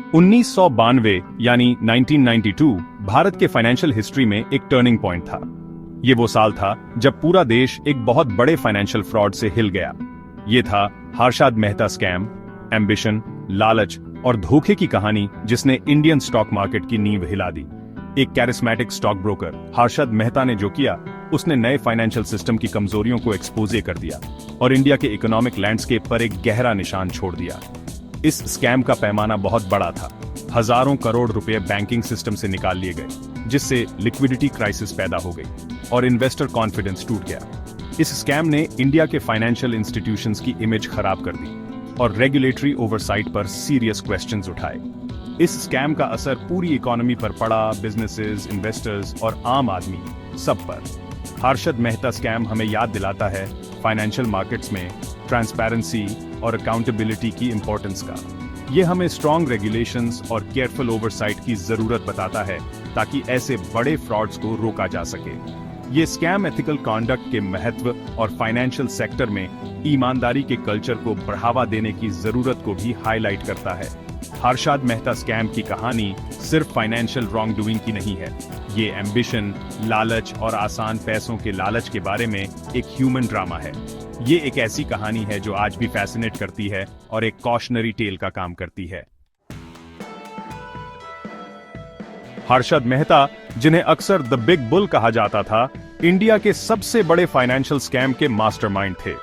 1992 यानी 1992 भारत के financial history में एक टर्निंग पॉइंट था। ये वो साल था जब पूरा देश एक बहुत बड़े फाइनेंशियल फ्रॉड से हिल गया। ये था हर्षद मेहता स्कैम, एम्बिशन, लालच और धोखे की कहानी जिसने इंडियन स्टॉक मार्केट की नींव हिला दी। एक charismatic stock broker Harshad Mehta ने जो किया, उसने नए फाइनेंशियल सिस्टम की कमजोरियों को एक्सपोज कर दिया और इंडिया के इकोनॉमिक लैंडस्केप पर एक गहरा निशान छोड़ दिया। इस स्कैम का पैमाना बहुत बड़ा था। हजारों करोड़ रुपए बैंकिंग सिस्टम से निकाल लिए गए, जिससे लिक्विडिटी क्राइसिस पैदा हो गई और इन्वेस्टर कॉन्फिडेंस टूट गया। इस स्कैम ने इंडिया के फाइनेंशियल इंस्टीट्यूशंस की इमेज खराब कर दी और रेगुलेटरी ओवरसाइट पर सीरियस क्वेश्चंस उठाए। इस स्कैम का असर पूरी इकोनॉमी पर पड़ा, बिजनेसेस, इन्वेस्टर्स और आम आदमी सब पर। हर्षद मेहता स्कैम हमें याद दिलाता है फाइनेंशियल मार्केट्स में ट्रांसपेरेंसी और अकाउंटेबिलिटी की इंपॉर्टेंस का। ये हमें स्ट्रॉन्ग रेगुलेशंस और केयरफुल ओवरसाइट की जरूरत बताता है ताकि ऐसे बड़े फ्रॉड्स को रोका जा सके। ये स्कैम एथिकल कॉन्डक्ट के महत्व और फाइनेंशियल सेक्टर में ईमानदारी के कल्चर को बढ़ावा देने की जरूरत को भी हाईलाइट करता है। हर्षद मेहता स्कैम की कहानी सिर्फ फाइनेंशियल रॉन्ग डूइंग की नहीं है। ये एम्बिशन, लालच और आसान पैसों के लालच के बारे में एक ह्यूमन ड्रामा है। ये एक ऐसी कहानी है जो आज भी फैसिनेट करती है और एक कॉशनरी टेल का काम करती है। हर्षद मेहता, जिन्हें अक्सर द बिग बुल कहा जाता था, इंडिया के सबसे बड़े फाइनेंशियल स्कैम के मास्टरमाइंड थे।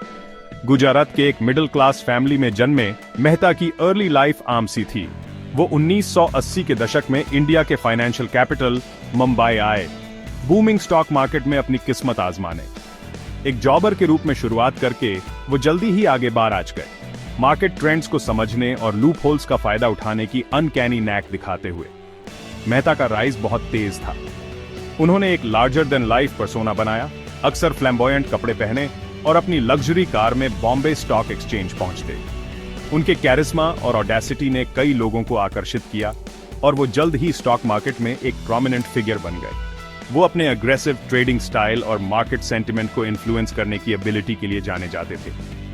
गुजरात के एक मिडिल क्लास फैमिली में जन्मे मेहता की अर्ली लाइफ आम सी थी। वो 1980 के दशक में इंडिया के फाइनेंशियल कैपिटल मुंबई आए, बूमिंग स्टॉक मार्केट में अपनी किस्मत आजमाने। एक जॉबर के रूप में शुरुआत करके वो जल्दी ही आगे बाराज गए, मार्केट ट्रेंड्स को समझने और लूप होल्स का फायदा उठाने की अनकैनी नैक दिखाते हुए। मेहता का राइज बहुत तेज था। उन्होंने एक लार्जर देन लाइफ पर्सोना बनाया, अक्सर फ्लैम्बॉयंट कपड़े पहने और अपनी लग्जरी कार में बॉम्बे स्टॉक एक्सचेंज पहुंचते। उनके कैरिस्मा और ऑडेसिटी ने कई लोगों को आकर्षित किया और वो जल्द ही स्टॉक मार्केट में एक प्रोमिनेंट फिगर बन गए। वो अपने अग्रेसिव ट्रेडिंग स्टाइल और मार्केट सेंटिमेंट को इन्फ्लुएंस करने की एबिलिटी के लिए जाने जाते थे।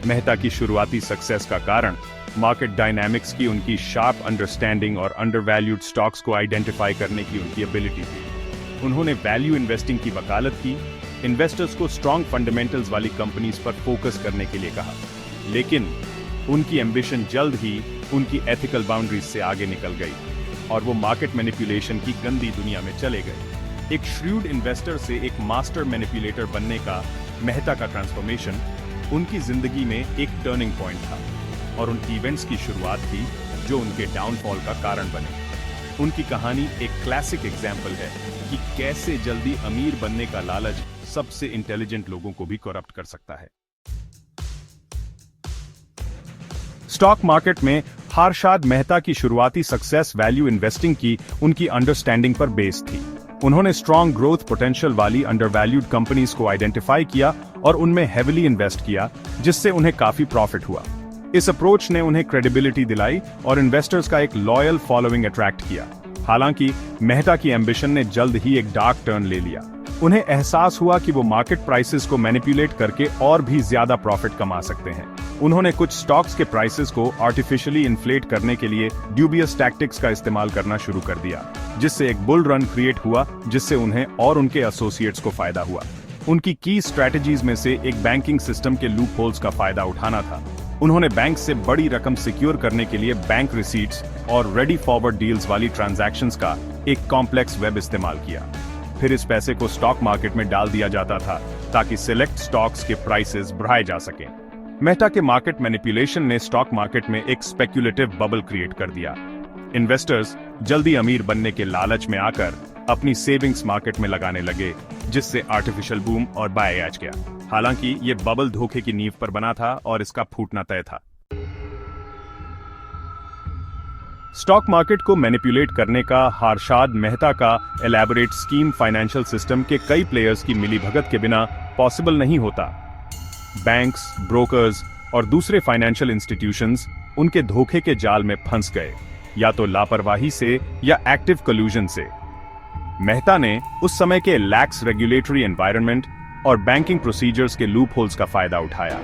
मेहता की शुरुआती सक्सेस का कारण मार्केट डायनामिक्स की उनकी शार्प अंडरस्टैंडिंग और अंडरवैल्यूड स्टॉक्स को आइडेंटिफाई करने की उनकी एबिलिटी थी। उन्होंने वैल्यू इन्वेस्टिंग की वकालत की, इन्वेस्टर्स को स्ट्रॉन्ग फंडामेंटल्स वाली कंपनीज पर फोकस करने के लिए कहा, लेकिन उनकी एम्बिशन जल्द ही उनकी एथिकल बाउंड्रीज से आगे निकल गई और वो मार्केट मैनिपुलेशन की गंदी दुनिया में चले गए। एक श्रूड इन्वेस्टर से एक मास्टर मैनिपुलेटर बनने का मेहता का ट्रांसफॉर्मेशन उनकी जिंदगी में एक टर्निंग पॉइंट था और उन इवेंट्स की शुरुआत थी जो उनके डाउनफॉल का कारण बने। उनकी कहानी एक क्लासिक एग्जाम्पल है कि कैसे जल्दी अमीर बनने का लालच सबसे इंटेलिजेंट लोगों को भी करप्ट कर सकता है। स्टॉक मार्केट में हर्षद मेहता की शुरुआती सक्सेस वैल्यू इन्वेस्टिंग की उनकी अंडरस्टैंडिंग पर बेस्ड थी। उन्होंने स्ट्रॉन्ग ग्रोथ पोटेंशियल वाली अंडरवैल्यूड कंपनीज को आइडेंटिफाई किया और उनमें हेविली इन्वेस्ट किया, जिससे उन्हें काफी प्रॉफिट हुआ। इस अप्रोच ने उन्हें क्रेडिबिलिटी दिलाई और इन्वेस्टर्स का एक लॉयल फॉलोइंग अट्रैक्ट किया। हालांकि मेहता की एम्बिशन ने जल्द ही एक डार्क टर्न ले लिया। उन्हें एहसास हुआ कि वो मार्केट प्राइसेस को मैनिपुलेट करके और भी ज्यादा प्रॉफिट कमा सकते हैं। उन्होंने कुछ स्टॉक्स के प्राइसेस को आर्टिफिशियली इन्फ्लेट करने के लिए ड्यूबियस टैक्टिक्स का इस्तेमाल करना शुरू कर दिया, जिससे एक बुल रन क्रिएट हुआ, जिससे उन्हें और उनके एसोसिएट्स को फायदा हुआ। उनकी की स्ट्रैटेजीज में से एक बैंकिंग सिस्टम के लूप होल्स का फायदा उठाना था। उन्होंने बैंक से बड़ी रकम सिक्योर करने के लिए बैंक रिसीट्स और रेडी फॉरवर्ड डील्स वाली ट्रांजैक्शंस का एक कॉम्प्लेक्स वेब इस्तेमाल किया। फिर इस पैसे को स्टॉक मार्केट में डाल दिया जाता था ताकि सिलेक्ट स्टॉक्स के प्राइसेस बढ़ाए जा सकें। मेहता के मार्केट मैनिपुलेशन ने स्टॉक मार्केट में एक स्पेक्युलेटिव बबल क्रिएट कर दिया। इन्वेस्टर्स जल्दी अमीर बनने के लालच में आकर अपनी सेविंग्स मार्केट में लगाने लगे, जिससे आर्टिफिशियल बूम और बाय आ गया। हालांकि ये बबल धोखे की नींव पर बना था और इसका फूटना तय था। स्टॉक मार्केट को मैनिपुलेट करने का हर्षद मेहता का एलैबोरेट स्कीम फाइनेंशियल सिस्टम के कई प्लेयर्स की मिलीभगत के बिना पॉसिबल नहीं होता। बैंक्स, ब्रोकर्स और दूसरे फाइनेंशियल इंस्टीट्यूशंस उनके धोखे के जाल में फंस गए, या तो लापरवाही से या एक्टिव कल्यूजन से। मेहता ने उस समय के लैक्स रेगुलेटरी एनवायरनमेंट और बैंकिंग प्रोसीजर्स के लूप होल्स का फायदा उठाया।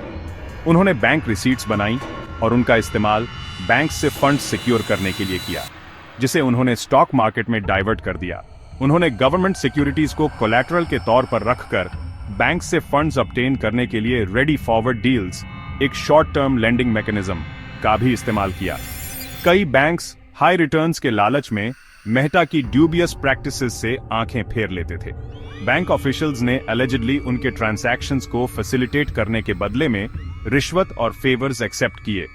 उन्होंने बैंक रिसीट्स बनाई और उनका इस्तेमाल बैंक से फंड सिक्योर करने के लिए किया। जिसे उन्होंने स्टॉक मार्केट में डाइवर्ट कर दिया। उन्होंने गवर्नमेंट सिक्योरिटीज को कोलैटरल के तौर पर रखकर बैंक से फंड्स ऑब्टेन करने के लिए रेडी फॉरवर्ड डील्स, एक शॉर्ट टर्म लेंडिंग मैकेनिज्म का भी इस्तेमाल किया। कई बैंक्स हाई रिटर्न्स के लालच में मेहता की ड्यूबियस प्रैक्टिसेस से आंखें फेर लेते थे। बैंक ऑफिशियल्स ने एलिजिडली उनके ट्रांजैक्शंस को फैसिलिटेट करने के बदले में रिश्वत और फेवर्स एक्सेप्ट किए।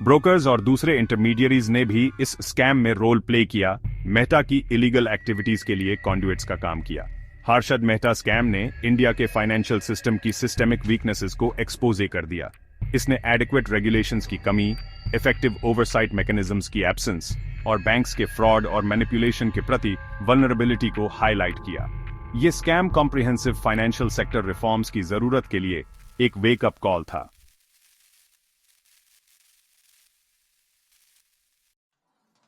ब्रोकर्स और दूसरे इंटरमीडियरीज ने भी इस स्कैम में रोल प्ले किया, मेहता की इलीगल एक्टिविटीज के लिए कॉन्डुइट्स का काम किया। हर्षद मेहता स्कैम ने इंडिया के फाइनेंशियल सिस्टम की सिस्टेमिक वीकनेसेस को एक्सपोज कर दिया। इसने एडिक्वेट रेगुलेशंस की कमी, इफेक्टिव ओवरसाइट मैकेनिज्म्स की एब्सेंस और बैंक्स के फ्रॉड और मैनिपुलेशन के प्रति वल्नरेबिलिटी को हाईलाइट किया। ये scam comprehensive financial sector reforms की जरूरत के लिए एक वेकअप कॉल था।